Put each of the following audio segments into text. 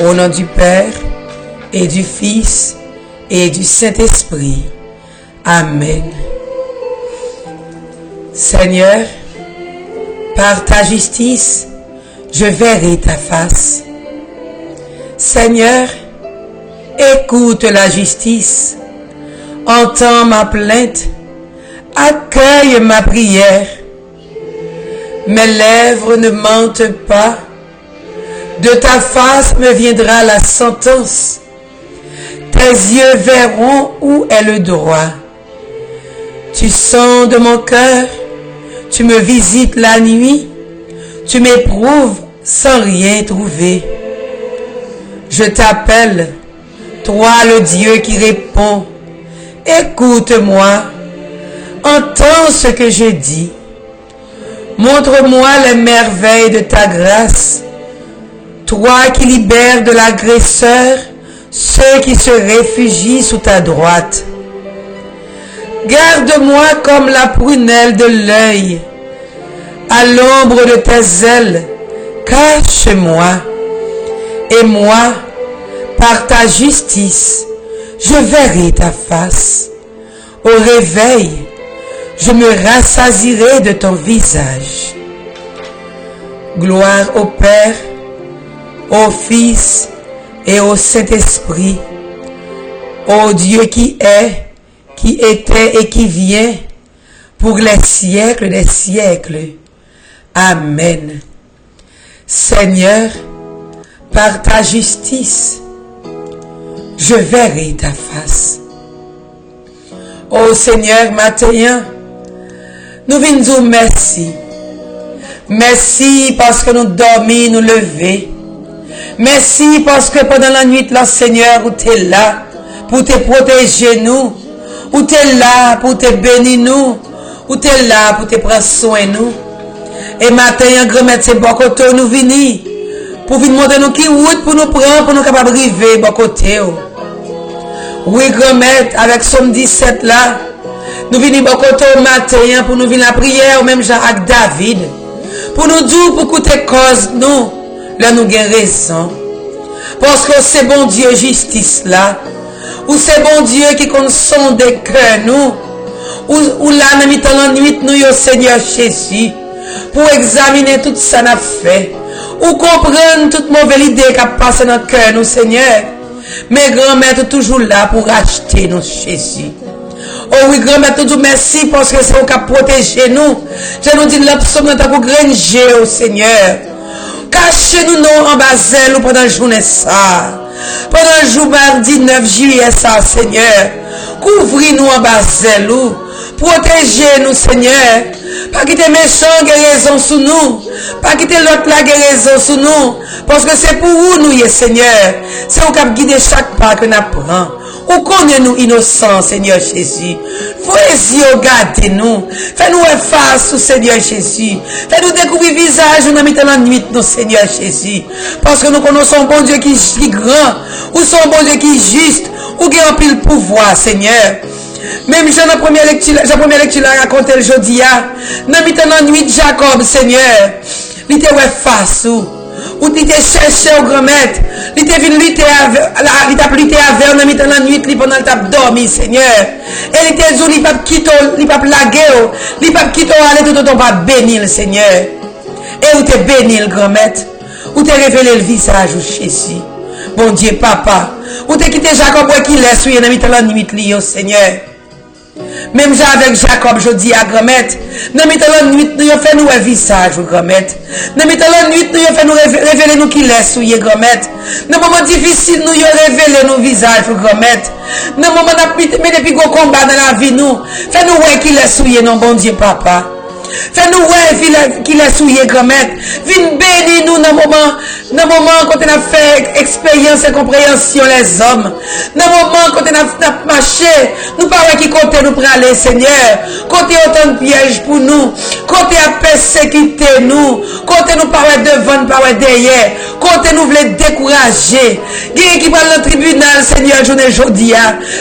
Au nom du Père, et du Fils, et du Saint-Esprit. Amen. Seigneur, par ta justice, je verrai ta face. Seigneur, écoute la justice, entends ma plainte, accueille ma prière. Mes lèvres ne mentent pas, de ta face me viendra la sentence. Tes yeux verront où est le droit. Tu sondes mon cœur, tu me visites la nuit, tu m'éprouves sans rien trouver. Je t'appelle, toi le Dieu qui répond, écoute-moi, entends ce que je dis. Montre-moi les merveilles de ta grâce, toi qui libères de l'agresseur ceux qui se réfugient sous ta droite. Garde-moi comme la prunelle de l'œil, à l'ombre de tes ailes, cache-moi, et moi, par ta justice, je verrai ta face. Au réveil, je me rassasierai de ton visage. Gloire au Père, au Fils et au Saint-Esprit, ô Dieu qui est, qui était et qui vient, pour les siècles des siècles. Amen. Seigneur, par ta justice, je verrai ta face. Ô Seigneur, matin, nous venons dire merci. Merci parce que nous dormons, nous levons. Merci parce que pendant la nuit, là, Seigneur, où tu es là pour te protéger nous, où tu es là pour te bénir nous, où tu es là pour te prendre soin nous. Et matin, grand-mère, c'est bon côté nous venir pour venir montrer nous qui route pour nous prendre, pour nous capables de arriver bon côté. Oui, grand-mère, avec Somme 17 là, nous venons bon côté au matin pour nous venir la prière, ou même Jean avec David, pour nous dire pour écouter cause nous. Là, nous avons raison. Parce que c'est bon Dieu justice là. Ou c'est bon Dieu qui sonde des cœurs nous. Ou là, nous mettons la nuit, nous, au Seigneur Jésus. Pour examiner tout ça n'a fait. Ou comprendre toute mauvaise idée qui a passé dans le cœur nous, Seigneur. Mais grand-mère toujours là pour acheter nous, Jésus. Oh oui, grand-mère, toujours merci parce que c'est vous qui a protégé nous. Je nous dis l'absolu de pour granger au Seigneur. Cachez-nous en basel pendant la journée ça. Pendant le jour mardi 9 juillet ça, Seigneur. Couvrez-nous en basel. Protégez-nous, Seigneur. Pas quitter méchant guérison sous nous. Pas quitter l'autre la guérison sous nous. Parce que c'est pour vous, nous, Seigneur. C'est vous qui guidez chaque pas que nous prenons. Ou connaissez-nous innocents, Seigneur Jésus. Voyez-y, regardez-nous. Fais-nous face au Seigneur Jésus. Fais-nous découvrir le visage nous mettons la nuit, nous, Seigneur Jésus. Parce que nous connaissons un bon Dieu qui est grand. Ou son bon Dieu qui est juste. Ou qui a pile pouvoir, Seigneur. Même Jean, la première lecture a raconté le jeudi. Nous mettons la nuit, Jacob, Seigneur. Il était face ou tu t'es cherché au grand-maître, il t'a vu lutter avec, il t'a lutter avec, on a mis dans la nuit, pendant qu'il t'a dormi, Seigneur. Et il t'a dit, il pas quitter, il pas laguer, il pas quitter, aller tout le temps, pas bénir, Seigneur. Et où t'es béni, le grand-maître, où t'es révélé le visage de Jésus. Bon Dieu, papa, où t'es quitté Jacob, qui laisse, il a mis dans la nuit, Seigneur. Même avec Jacob, je dis à grand-maître, nous mettons la nuit, nous fait nous un visage, grand-maître. Nous mettons la nuit, nous fait nous révéler nous qui laisse, grand-maître. Dans les moments difficiles, nous révéler nos visages, grand-maître. Dans les moments mais depuis qu'on combat dans la vie, nous, fait nous ouais qui laisse, non, bon Dieu, papa. Fais-nous ouais qu'il est souillé, grand-mère. Viens bénir nous dans le moment quand on a fait expérience et compréhension les hommes. Dans le moment quand on a marché, nous parlons qui compte nous pour aller, Seigneur. Comptez autant de pièges pour nous. Comptez à persécuter nous. Comptez nous parler devant, parler derrière. Comptez nous voulez décourager. Qui qui parle dans le tribunal, Seigneur, journée aujourd'hui.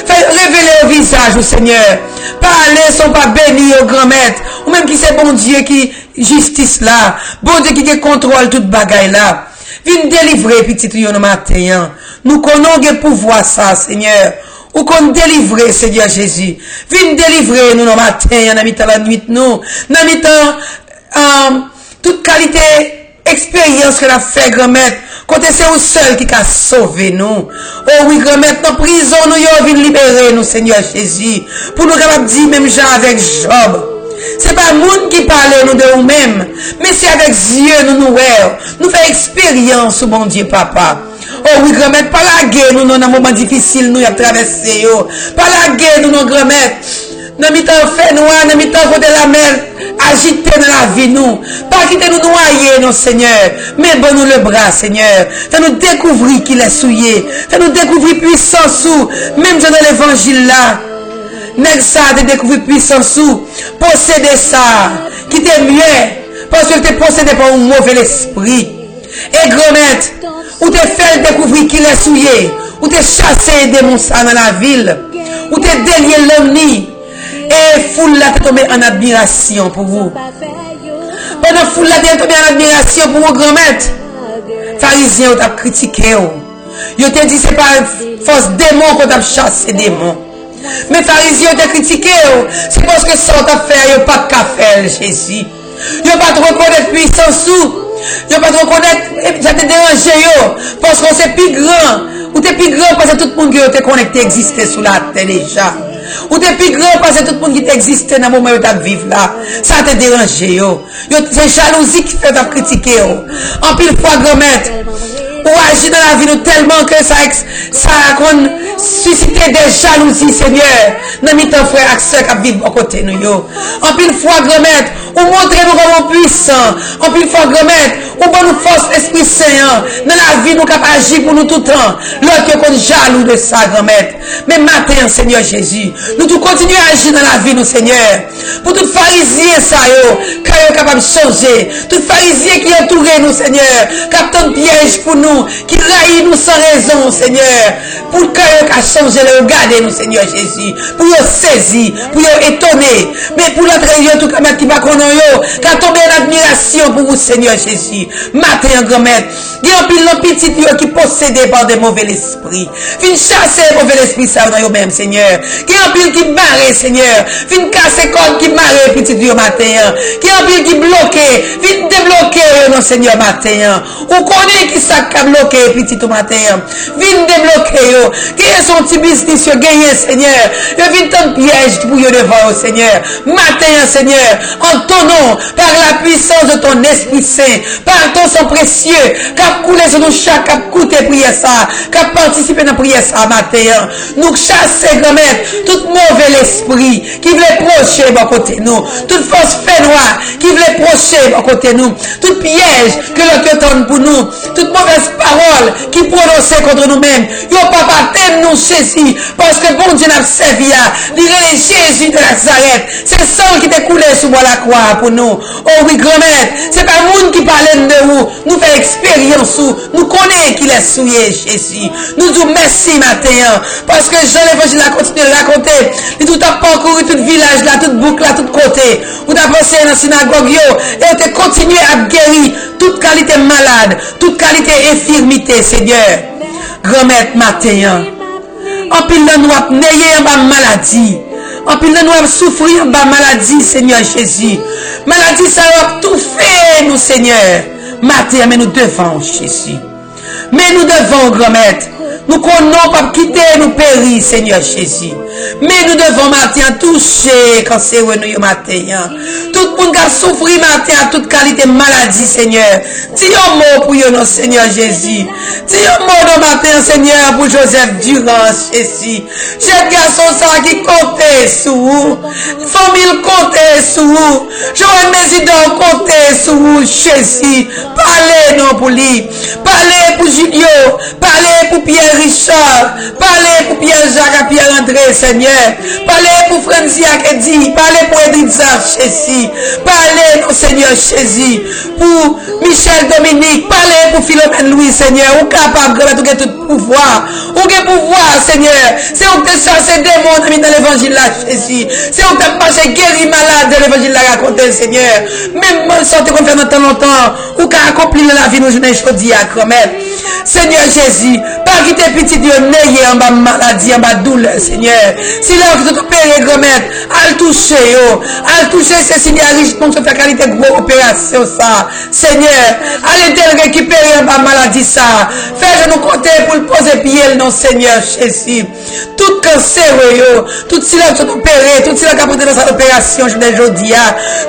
Faites révéler au visage, au Seigneur. Parler sont pas bénis au grand-maître. Ou même qui c'est bon Dieu qui justice là. Bon Dieu qui contrôle toute bagaille là. Viens délivrer petit tuyau le matin. Nous connaissons le pouvoir ça, Seigneur. Ou qu'on délivrer, Seigneur Jésus. Viens délivrer nous le matin, dans mi-temps la nuit, nous. Dans mi-temps, toute qualité, expérience que nous fait, grand-mère. Côté c'est vous seul qui a sauvé nous. Oh oui, grand-mère, dans prison, nous viens libérer nous, Seigneur Jésus. Pour nous capables de dire, même Jean avec Job. C'est pas monde qui parle nous de nous-mêmes, mais c'est avec Dieu nous nous faisons expérience, bon Dieu, papa. Oh oui, grand-mère, pas la guerre, nous, dans un moment difficile, nous, y a traversé, pas la guerre, nous, grand-mère. Dans mi-temps fait noir, dans mi-temps côté la mer, agité dans la vie, nous. Pas quitter nous noyer, non, Seigneur. Mais bon nous le bras, Seigneur. Fais nous découvrir qu'il est souillé. Fais nous découvrir puissance sous. Même dans l'évangile là. Nèg ça de découvrir puissance sous. Posséder ça. Qui t'est mieux. Parce que tu es possédé par un mauvais esprit. Et grand-mère, ou te fait découvrir qu'il est souillé. Ou te chassé des monstres dans la ville. Ou te délié l'omni. Et foule là t'est tombé en admiration pour vous. Pendant foule là t'est tombé en admiration pour vos grand-mères. Pharisiens t'ont critiqué. Ils t'ont dit c'est pas force démon qu'on t'a chassé démon. Mais pharisiens t'ont critiqué. C'est parce que ça t'a fait, ils pas qu'à faire Jésus. Ils pas trop reconnaître puissance sous. Ils pas trop reconnaître, ça te dérangé parce que c'est plus grand. Ou t'es plus grand parce que tout le monde qui est connecté existait sous la terre déjà. Ou t'es plus grand parce que tout le monde qui existait dans le moment où tu vis là. Ça te dérangé. C'est jalousie qui fait critiquer. En pile fois, grand-mère, ou agir dans la vie nous tellement que ça a suscité des jalousies, Seigneur. Dans mes temps, frère, et sœurs qui vivent à côté de nous. En pile fois, grand-mère, ou montrer nous comme puissants. En pile fois, grand-mère, ou bon nous force l'Esprit Saint. Dans la vie, nous capable agir pour nous tout le temps. L'autre qu'on jaloux de ça, grand-mère. Mais matin, Seigneur Jésus, nous tout continuer à agir dans la vie, nous, Seigneur. Pour tout pharisien, ça, quand ils sont capables de changer. Tout pharisien qui entoure nous, Seigneur. Captain piège pour nous, qui raille nous sans raison, Seigneur. Pour que nous changer, le regarder nous, Seigneur Jésus. Pour nous saisir, pour nous étonner. Mais pour notre réunion, tout comme qui va connaître, qu'à tomber en admiration pour vous, Seigneur Jésus. Matin, grand-mère, il y a un petit qui possédé par des mauvais esprits. Viens chasser mauvais esprit ça dans eux-mêmes, Seigneur. Qui en pile qui barre, Seigneur. Viens casser corps qui barre petit Dieu matin. Qui en pile qui bloque. Viens débloquer non Seigneur matin. Ou connaît qui ça qui bloqué petit tout matin. Viens débloquer. Qui est son petit business gagné, Seigneur. Viens tant piège pour eux devant, Seigneur. Matin, Seigneur. En ton nom, par la puissance de ton Esprit Saint, par ton sang précieux, qu'a coulé sur nous chaque, qu'a coûté prière ça, qu'a participé dans la prière ça matin. Nous chasser, grand-mère, tout mauvais esprit qui voulait procher à côté nous, toute force fait noire qui voulait procher à côté nous, tout piège que l'autre donne pour nous, toute mauvaise parole qui prononçait contre nous-mêmes. Yo papa, t'aimes nous Jésus, parce que bon Dieu n'a servi à dire Jésus de Nazareth. C'est le sang qui t'est coulé sur la croix pour nous. Oh oui, grand-mère, c'est pas le monde qui parle de nous, nous fait expérience, nous connaissons qu'il est souillé Jésus. Nous disons merci matin, parce que Jean l'évangile a continué de raconter. Il tout a parcouru tout le village là, toute boucle là, tout côté. Vous avez passé dans la synagogue et vous avez continué à guérir toute qualité malade, toute qualité infirmité, Seigneur. Grand-mère matin, en pile de nous n'ayez en bas maladie. En pile de nous souffrir en bas maladie, Seigneur Jésus. Maladie, ça va tout fait, nous, Seigneur. Matin, mais nous devons, Jésus. Mais nous devons, grand-mère. Nous connaissons pas quitter, nous périr, Seigneur Jésus. Mais nous devons matin toucher quand c'est nous matin. Tout le monde qui a souffert matin à toute qualité de maladie, Seigneur. Dis un mot pour nous, Seigneur Jésus. Dis un mot de matin, Seigneur, pour Joseph Durand, Jésus. J'ai garçon ça qui comptait sous vous. Famille comptait sous vous. Joël Mésidon comptait sous vous, Jésus. Parlez nous pour lui. Parlez pour Julio. Parlez pour Pierre Richard. Parlez pour Pierre Jacques, Pierre André. André, Seigneur. Parlez pour Franzia Kedi. Parlez pour Edritza, Jésus. Parlez, non, Seigneur Jésus. Pour Michel Dominique. Parlez pour Philomène Louis, Seigneur. Ou capable de tout pouvoir. Ou que pouvoir, Seigneur. C'est où que chasser des démons dans l'évangile là, Jésus. C'est où que marché guéri malade dans l'évangile là, raconter, Seigneur. Même moi, sortir comme faire dans longtemps. Ou qu'à accomplir la vie, nous, je n'ai pas dit à commettre. Seigneur Jésus, pas quitter petit Dieu, n'ayez en bas maladie, en bas douleur, Seigneur. Si là, vous êtes opéré, grand-mère, à le toucher, c'est signé à riche, pour se faire qualité de gros opération, ça. Seigneur, allez-le récupérer en bas maladie, ça. Faites-nous compter pour le poser pied, non, Seigneur Jésus. Tout cancer, tout si là, vous êtes opéré, tout si là, qui a porté dans cette opération, je l'ai dit,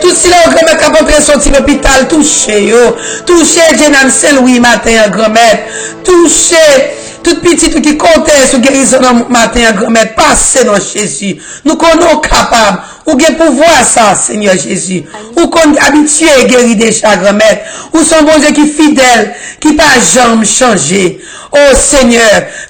tout si là, grand-mère, qui a porté sorti l'hôpital, touchez, Jenan Saint-Louis, matin, grand-mère. Touchez tout petit tout qui comptait sur guérison matin, grand-mère. Passez dans Jésus. Nous connaissons capables. Ou bien pouvoir ça, Seigneur Jésus. Ou qu'on habitué à guérir déjà, grand-mère. Ou son bon Dieu qui fidèle, qui pas jamais changé. Oh Seigneur,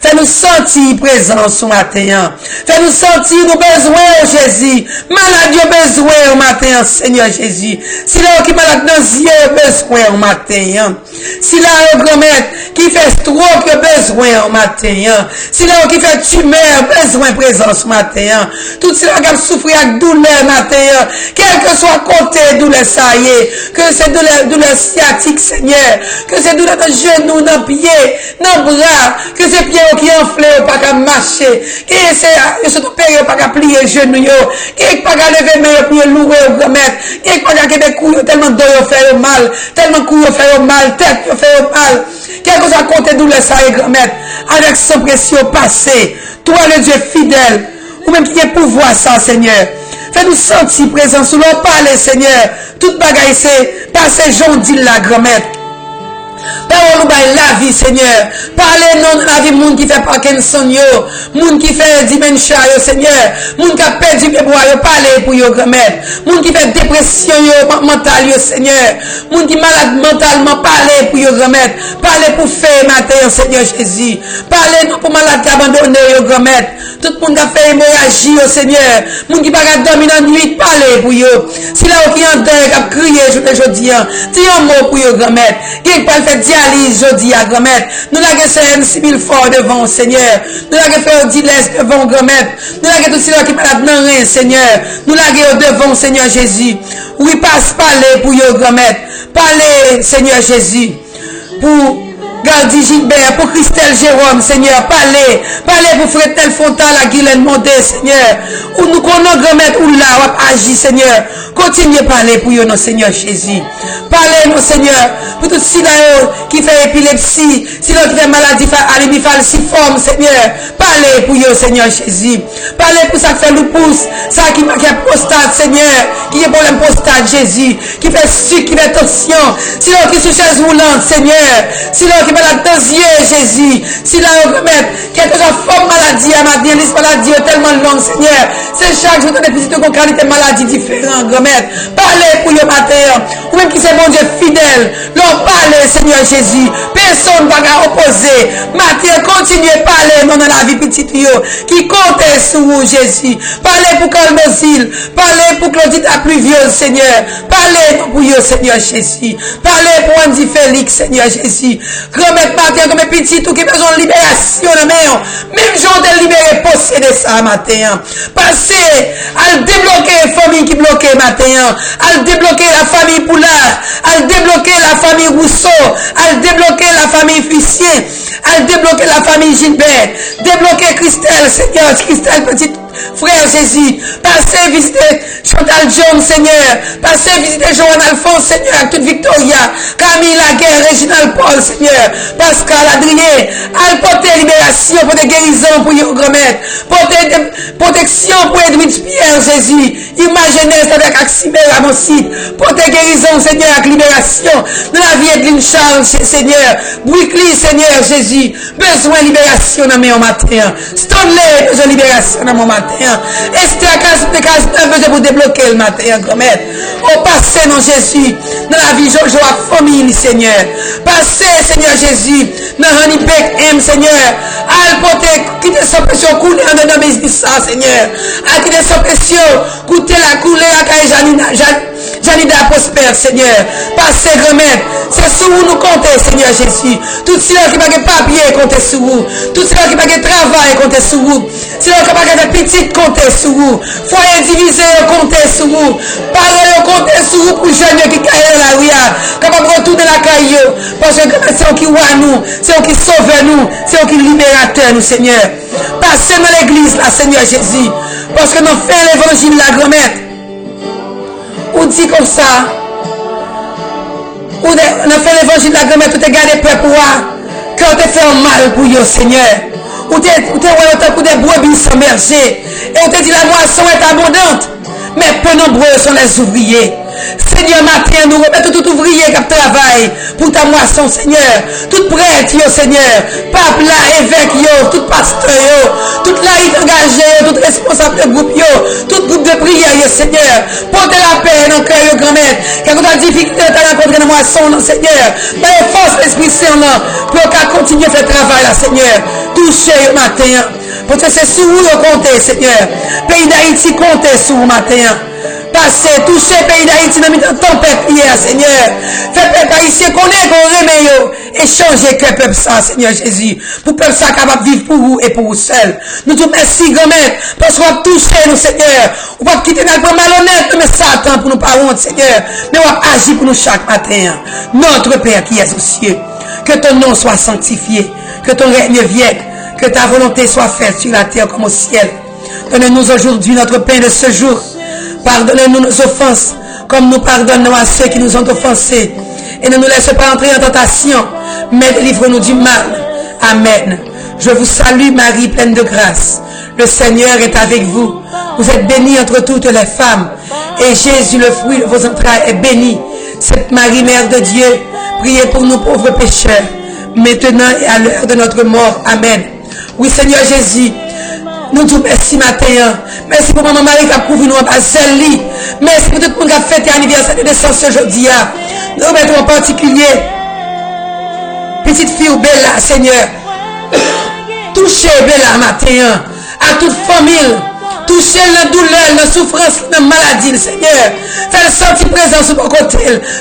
fais-nous sentir présent ce matin. Fais-nous sentir nos besoins, Jésus. Maladie besoin au matin, Seigneur Jésus. Si là qui malade dans les yeux, besoin au matin. Si là, grand-mère, qui fait stroke, besoin au matin. Si là qui fait tumeur, besoin présent ce matin. Tout cela qui a souffert avec douleur matin. Quel que soit côté douleur, ça y est. Que c'est douleur sciatique, Seigneur. Que c'est douleur de genoux, dans pied, dans bras. Que c'est pieds qui enflent, pas qu'à marcher. Que c'est opéré, pas qu'à plier genoux. Que pas qu'à lever main pour louer au grand-mère. Que pas qu'à des couilles tellement d'oeil fait mal. Tellement couilles fait mal. Tête fait mal. Quel que soit côté douleur, ça y est, grand-mère. Avec son précieux passé. Toi, le Dieu fidèle. Ou même qui a pouvoir ça, Seigneur. Fais-nous sentir présent sous l'eau, parler, Seigneur. Toute bagaille, c'est passer jondi la grand-mère. Parole la vie, Seigneur. Parlez non de la vie, moun qui fait Parkinson, moun qui fait dementia, Seigneur. Moun qui a perdu mémoire, parlez pour yo, grand-mère. Moun qui fait dépression, mentale, Seigneur. Moun qui malade mentalement, parlez pour yo, grand-mère. Parlez pour faire matin, Seigneur Jésus. Parlez non pour malade qui abandonné, grand-mère. Tout le monde qui a fait hémorragie, Seigneur. Moun qui pas dormir dans la nuit, parlez pour yo. Si là, qui en deuil, qui a crié, je dis, dis un mot pour yo, grand-mère. Qui pas fait dialyse, je dis à grand-mère. Nous l'avons fait 6000 fois devant, Seigneur. Nous l'avons fait dialyse devant, grand-mère. Nous l'avons tout cela qui malade dans rien, Seigneur. Nous l'avons devant, Seigneur Jésus. Oui, passe, parlez pour yo, grand-mère. Parlez, Seigneur Jésus. Pour Gardi Gilbert, pour Christelle Jérôme, Seigneur, parlez pour Fretel Fontal, à Guylaine Mondé, Seigneur, où nous connaissons grand-mère, où là, agir, Seigneur, continuez à parler pour nous, Seigneur Jésus, parlez, nous, Seigneur, pour tout cela qui fait épilepsie, cela qui fait maladie, anémie falciforme, Seigneur, parlez pour nous, Seigneur Jésus, parlez pour ça qui fait lupus, ça qui a prostate, Seigneur, qui a problème prostate, Jésus, qui fait sucre, qui fait tension, cela qui est sous chaise roulante, Seigneur, cela qui malade dans les yeux, Jésus. Si là, on remet quelque chose de forme maladie, à ma liste maladie tellement longue, Seigneur. C'est chaque jour des petites qualités maladie différentes, remettre. Parlez pour le matin. Ou même qui c'est bon Dieu fidèle. L'on parle, Seigneur Jésus. Personne ne va opposer. Matin, continuez à parler, non, dans la vie petite, qui compte sur vous, Jésus. Parlez pour Calmosil. Parlez pour Claudine la pluvieuse, Seigneur. Parlez pour vous, Seigneur Jésus. Parlez pour Andy Félix, Seigneur Jésus. Remettre matin comme petit tout qui a besoin de libération, même gens de libérer, posséder ça matin. Passez à débloquer les familles qui bloquent matin, à débloquer la famille Poulard, à débloquer la famille Rousseau, à débloquer la famille Fussier, à débloquer la famille Gilbert, débloquer Christelle, Seigneur, Christelle petite frère Jésus, passez visiter Chantal John, Seigneur, passez visiter Joanne Alphonse, Seigneur, avec toute Victoria, Camille Laguerre, Réginald Paul, Seigneur, Pascal Adrien, à porter libération, pour des guérisons pour your grand-mère, porter protection pour Edwidge Pierre, Jésus, imaginez ça avec Aximé Ramonsi, porter guérison, Seigneur, avec libération, de la vie d'Edwin Charles, Seigneur, Brickley, Seigneur, Jésus, besoin de libération dans mon matin, Stanley, besoin de libération dans mon matin. Esther 49 besoin pour débloquer le matin, grand-mère. Au passé, non Jésus, dans la vie Jojo à famille, Seigneur. Passez, Seigneur Jésus, dans Honeybeck M, Seigneur. le porter, quitter sa pression, couler en dedans business, Seigneur. À quitter sa pression, coûter la couler à Janida prospère, Seigneur. Passez remède. C'est sur vous nous comptez, Seigneur Jésus. Tout ceux qui n'ont pas papier, comptez sur vous. Tout ceux qui n'ont pas travail, comptez sur vous. Ceux qui n'ont pas de petite, comptez sur vous. Foyer divisé, comptez sur vous. Parole, comptez sur vous pour jeunes qui caillent dans la rue. Capable de retourner la caille. Parce que c'est eux qui voient nous. C'est eux qui sauvent nous. C'est eux qui libérateurs nous, Seigneur. Passez dans l'église, là, Seigneur Jésus. Parce que nous faisons l'évangile, la grand-mère. On dit comme ça. On a fait l'évangile de la grand-mère, tout est gardé prêt pour voir. Quand on te fait un mal pour eux, Seigneur. On te voit pour des brebis sans berger. Et on te dit la moisson est abondante. Mais peu nombreux sont les ouvriers. Seigneur, matin, nous remettons tout ouvrier qui travaille pour ta moisson, Seigneur. Tout prêtre, yo, Seigneur. Pape là, évêque, yo, tout pasteur, yo. Tout laïc engagé, tout responsable de groupe, yo. Tout groupe de prière, yo, Seigneur. Portez la paix dans le cœur, yo, grand-mère. Quand on a difficulté à rencontrer dans moisson, Seigneur. Mais force l'Esprit Saint, pour qu'on continue à faire travail, là, Seigneur. Touchez, yo, matin. Parce que c'est sur vous, yo, comptez, Seigneur. Pays d'Haïti, comptez sur vous, matin. Passez, touchez le pays d'Haïti dans la tempête hier, Seigneur. Faites peuple haïtien qu'on est, qu'on remet, et changez que peuple ça, Seigneur Jésus. Pour peuple ça capable de vivre pour vous et pour vous seul. Nous te merci, grand-mère, parce qu'on va toucher nous, Seigneur. On va quitter notre malhonnête, mais Satan pour nous pas honte, Seigneur. Mais on va agir pour nous chaque matin. Notre Père qui est aux cieux, que ton nom soit sanctifié, que ton règne vienne, que ta volonté soit faite sur la terre comme au ciel. Donne-nous aujourd'hui notre pain de ce jour. Pardonnez-nous nos offenses, comme nous pardonnons à ceux qui nous ont offensés. Et ne nous laisse pas entrer en tentation, mais délivre-nous du mal. Amen. Je vous salue Marie, pleine de grâce. Le Seigneur est avec vous. Vous êtes bénie entre toutes les femmes. Et Jésus, le fruit de vos entrailles, est béni. Cette Marie, Mère de Dieu, priez pour nous pauvres pécheurs, maintenant et à l'heure de notre mort. Amen. Oui, Seigneur Jésus, nous disons merci matin. Merci pour maman Marie qui a couvert nous en bas. Merci pour tout le monde qui a fêté l'anniversaire de naissance aujourd'hui. Nous remettons en particulier petite fille Bella, Seigneur. Touchez Bella matin. À toute famille. Touchez la douleur, la souffrance, la maladie, Seigneur. Faites sentir présence sur mon côté.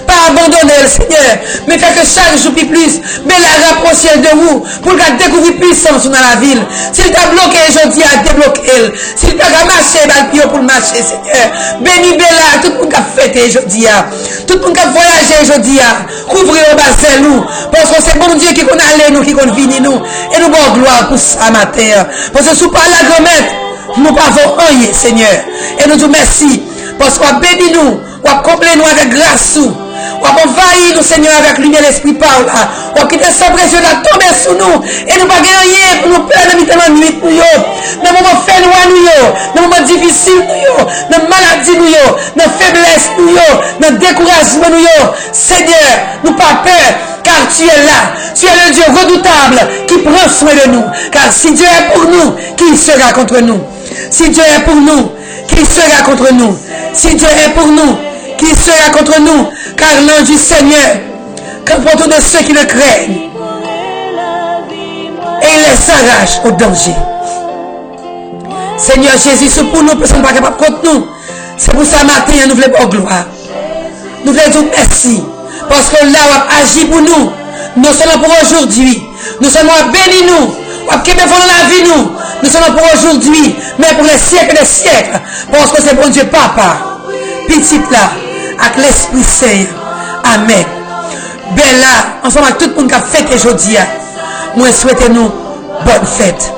Pas abandonner, Seigneur. Mais faites que chaque jour plus, Bella rapproche de vous pour qu'elle découvre puissance dans la ville. S'il t'a bloqué aujourd'hui, à débloquer. S'il t'a marché, il pour marcher, Seigneur. Bénis Bella, tout le monde qui a fêté aujourd'hui. Tout le monde qui a voyagé aujourd'hui. Couvrez au bassin nous. Parce que c'est bon Dieu qui connaît aller nous, qui connaît venir nous. Et nous bon gloire pour ça matin. Parce que sous par la grand-mère, nous n'avons rien, Seigneur. Et nous disons merci. Parce qu'on bénit nous. On comble nous avec grâce. On envahit nous, Seigneur, avec lumière l'esprit par là. On quitte sa pression là, tomber sur nous. Et nous pas gagner pour nous perdre la nuit pour nous. Dans le moment fait nous à nous. Dans le moment difficile nous. Dans la maladie nous. Dans la faiblesse nous. Dans le découragement nous. Seigneur, nous pas peur. Car tu es là. Tu es le Dieu redoutable qui prend soin de nous. Car si Dieu est pour nous, qui sera contre nous? Si Dieu est pour nous, qui sera contre nous? Si Dieu est pour nous, qui sera contre nous? Car l'ange du Seigneur campe autour de ceux qui le craignent. Et il les arrache au danger. Seigneur Jésus, c'est pour nous, personne ne pas capable contre nous. C'est pour ça matin, nous voulons pour gloire. Nous voulons dire merci. Parce que là, on a agi pour nous. Nous sommes là pour aujourd'hui. Nous sommes là pour bénir nous. On a la vie nous. Nous sommes là pour aujourd'hui. Mais pour les siècles des siècles. Parce que c'est bon Dieu, Papa. Petite là. Avec l'Esprit Saint. Amen. Bella, ensemble avec tout le monde qui a fêté aujourd'hui. Moi, souhaitez-nous bonne fête.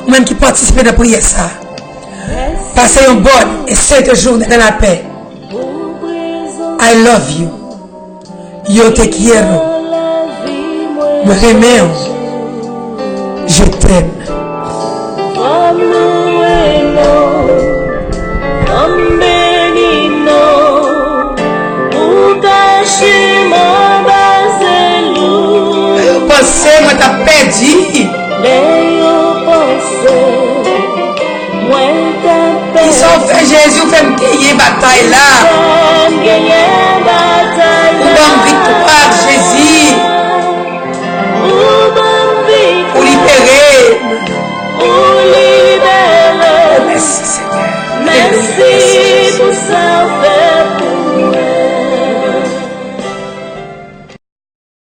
Même qui participe de prier ça. Passez une bonne et sainte journée dans la paix. I love you. Yo te quiero. Me remeo. Je t'aime. Pensez, moi t'as perdu. Ils sont fait Jésus fait me gagner bataille là.